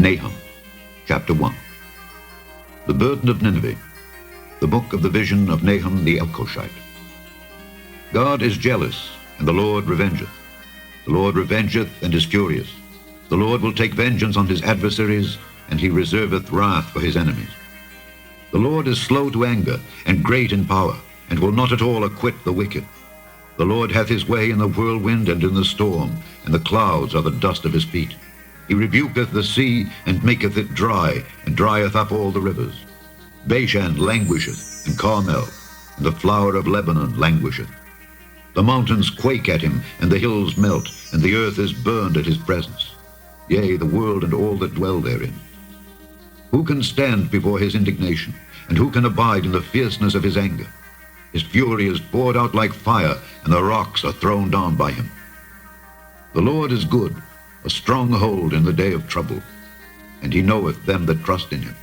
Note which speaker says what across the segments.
Speaker 1: Nahum, chapter 1. The burden of Nineveh, the book of the vision of Nahum the Elkoshite. God is jealous, and the Lord revengeth. The Lord revengeth and is furious. The Lord will take vengeance on his adversaries, and he reserveth wrath for his enemies. The Lord is slow to anger, and great in power, and will not at all acquit the wicked. The Lord hath his way in the whirlwind and in the storm, and the clouds are the dust of his feet. He rebuketh the sea, and maketh it dry, and drieth up all the rivers. Bashan languisheth, and Carmel, and the flower of Lebanon languisheth. The mountains quake at him, and the hills melt, and the earth is burned at his presence. Yea, the world and all that dwell therein. Who can stand before his indignation, and who can abide in the fierceness of his anger? His fury is poured out like fire, and the rocks are thrown down by him. The Lord is good, a stronghold in the day of trouble, and he knoweth them that trust in him.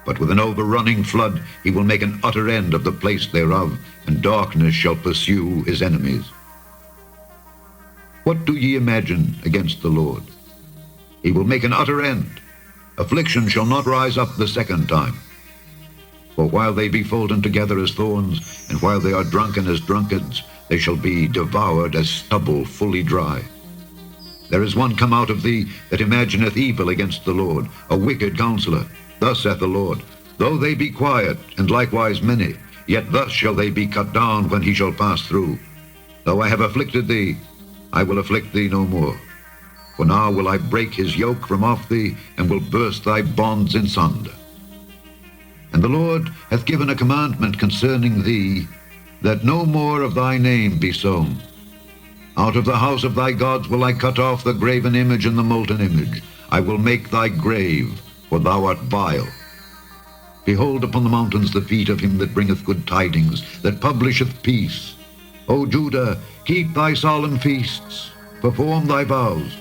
Speaker 1: But with an overrunning flood he will make an utter end of the place thereof, and darkness shall pursue his enemies. What do ye imagine against the Lord? He will make an utter end. Affliction shall not rise up the second time. For while they be folden together as thorns, and while they are drunken as drunkards, they shall be devoured as stubble fully dry. There is one come out of thee that imagineth evil against the Lord, a wicked counselor. Thus saith the Lord, though they be quiet, and likewise many, yet thus shall they be cut down when he shall pass through. Though I have afflicted thee, I will afflict thee no more. For now will I break his yoke from off thee, and will burst thy bonds in sunder. And the Lord hath given a commandment concerning thee, that no more of thy name be sown. Out of the house of thy gods will I cut off the graven image and the molten image. I will make thy grave, for thou art vile. Behold upon the mountains the feet of him that bringeth good tidings, that publisheth peace. O Judah, keep thy solemn feasts, perform thy vows,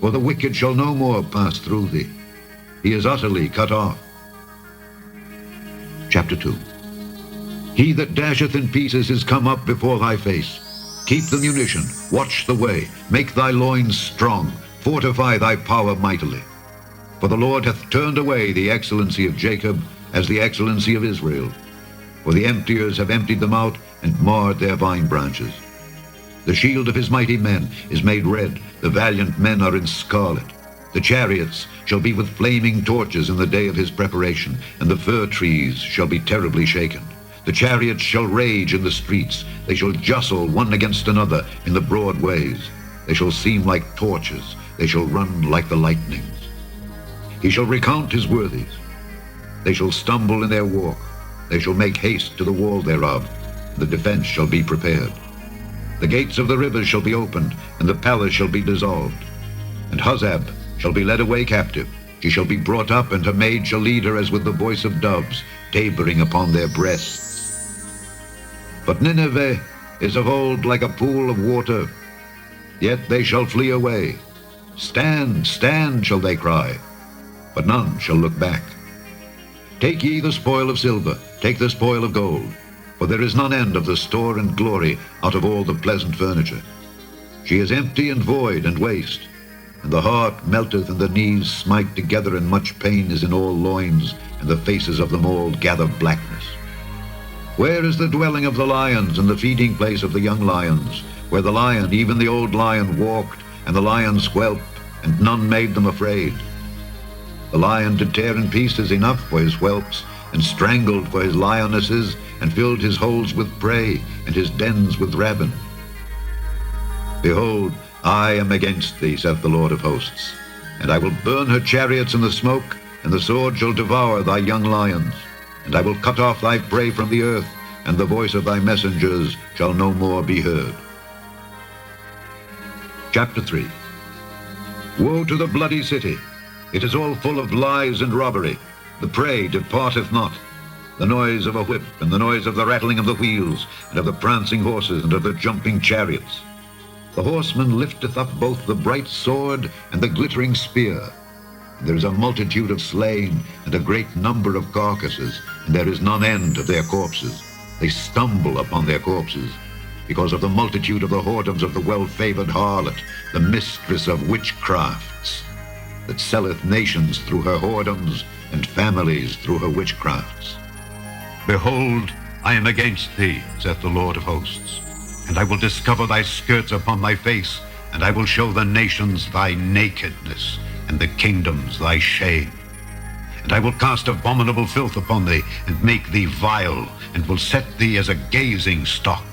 Speaker 1: for the wicked shall no more pass through thee. He is utterly cut off. Chapter 2. He that dasheth in pieces is come up before thy face. Keep the munition, watch the way, make thy loins strong, fortify thy power mightily. For the Lord hath turned away the excellency of Jacob as the excellency of Israel. For the emptiers have emptied them out and marred their vine branches. The shield of his mighty men is made red, the valiant men are in scarlet. The chariots shall be with flaming torches in the day of his preparation, and the fir trees shall be terribly shaken. The chariots shall rage in the streets. They shall jostle one against another in the broad ways. They shall seem like torches. They shall run like the lightnings. He shall recount his worthies. They shall stumble in their walk. They shall make haste to the wall thereof. The defense shall be prepared. The gates of the rivers shall be opened, and the palace shall be dissolved. And Huzzab shall be led away captive. She shall be brought up, and her maid shall lead her as with the voice of doves, tabering upon their breasts. But Nineveh is of old like a pool of water, yet they shall flee away. Stand, stand, shall they cry, but none shall look back. Take ye the spoil of silver, take the spoil of gold, for there is none end of the store and glory out of all the pleasant furniture. She is empty and void and waste, and the heart melteth, and the knees smite together, and much pain is in all loins, and the faces of them all gather blackness. Where is the dwelling of the lions, and the feeding place of the young lions, where the lion, even the old lion, walked, and the lions whelped, and none made them afraid? The lion did tear in pieces enough for his whelps, and strangled for his lionesses, and filled his holes with prey, and his dens with rabble. Behold, I am against thee, saith the Lord of hosts, and I will burn her chariots in the smoke, and the sword shall devour thy young lions. And I will cut off thy prey from the earth, and the voice of thy messengers shall no more be heard. Chapter 3. Woe to the bloody city! It is all full of lies and robbery. The prey departeth not. The noise of a whip, and the noise of the rattling of the wheels, and of the prancing horses, and of the jumping chariots. The horseman lifteth up both the bright sword and the glittering spear. There is a multitude of slain, and a great number of carcasses, and there is none end of their corpses. They stumble upon their corpses, because of the multitude of the whoredoms of the well-favored harlot, the mistress of witchcrafts. that selleth nations through her whoredoms, and families through her witchcrafts. Behold, I am against thee, saith the Lord of hosts, and I will discover thy skirts upon thy face, and I will show the nations thy nakedness, and the kingdoms thy shame. And I will cast abominable filth upon thee, and make thee vile, and will set thee as a gazing stock.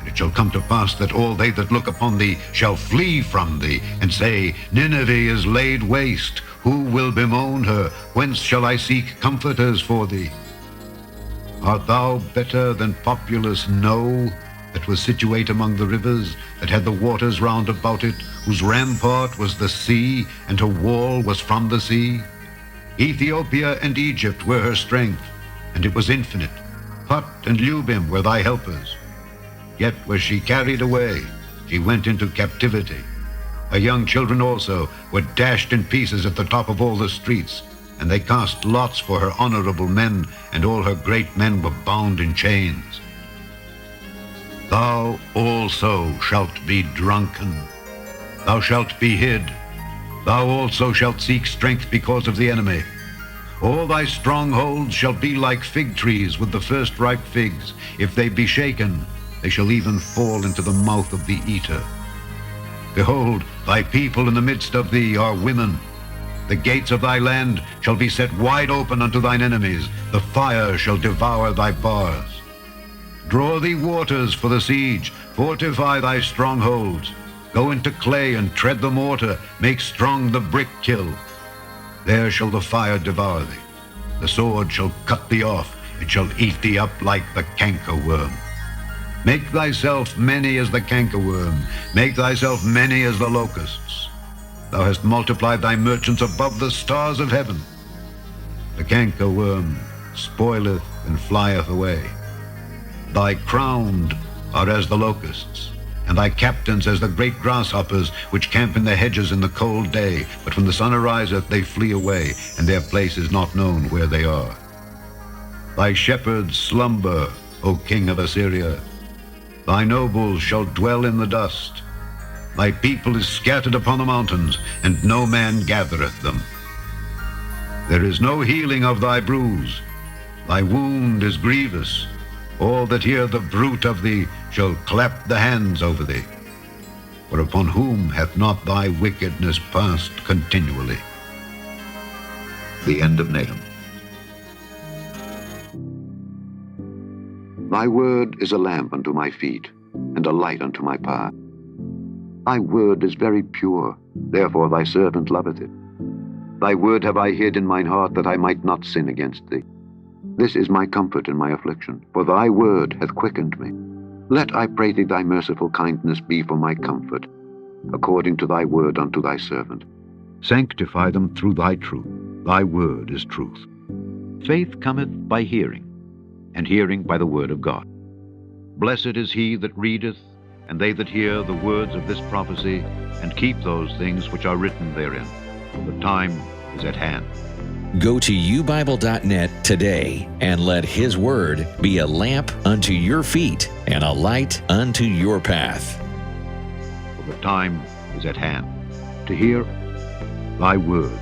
Speaker 1: And it shall come to pass that all they that look upon thee shall flee from thee, and say, Nineveh is laid waste. Who will bemoan her? Whence shall I seek comforters for thee? Art thou better than populous No, that was situate among the rivers, that had the waters round about it, whose rampart was the sea, and her wall was from the sea? Ethiopia and Egypt were her strength, and it was infinite. Put and Lubim were thy helpers. Yet was she carried away, she went into captivity. Her young children also were dashed in pieces at the top of all the streets, and they cast lots for her honorable men, and all her great men were bound in chains. Thou also shalt be drunken, thou shalt be hid, thou also shalt seek strength because of the enemy. All thy strongholds shall be like fig trees with the first ripe figs. If they be shaken, they shall even fall into the mouth of the eater. Behold, thy people in the midst of thee are women. The gates of thy land shall be set wide open unto thine enemies. The fire shall devour thy bars. Draw thee waters for the siege. Fortify thy strongholds. Go into clay and tread the mortar. Make strong the brick kiln. There shall the fire devour thee. The sword shall cut thee off. It shall eat thee up like the cankerworm. Make thyself many as the cankerworm. Make thyself many as the locusts. Thou hast multiplied thy merchants above the stars of heaven. The cankerworm spoileth and flieth away. Thy crowned are as the locusts, and thy captains as the great grasshoppers, which camp in the hedges in the cold day. But when the sun ariseth, they flee away, and their place is not known where they are. Thy shepherds slumber, O king of Assyria. Thy nobles shall dwell in the dust. Thy people is scattered upon the mountains, and no man gathereth them. There is no healing of thy bruise. Thy wound is grievous. All that hear the bruit of thee shall clap the hands over thee. For upon whom hath not thy wickedness passed continually? The end of Nahum. Thy word is a lamp unto my feet, and a light unto my path. Thy word is very pure, therefore thy servant loveth it. Thy word have I hid in mine heart, that I might not sin against thee. This is my comfort in my affliction, for thy word hath quickened me. Let, I pray thee, thy merciful kindness be for my comfort, according to thy word unto thy servant. Sanctify them through thy truth. Thy word is truth. Faith cometh by hearing, and hearing by the word of God. Blessed is he that readeth, and they that hear the words of this prophecy, and keep those things which are written therein, for the time is at hand.
Speaker 2: Go to ubible.net today, and let his word be a lamp unto your feet and a light unto your path.
Speaker 1: For the time is at hand to hear thy word.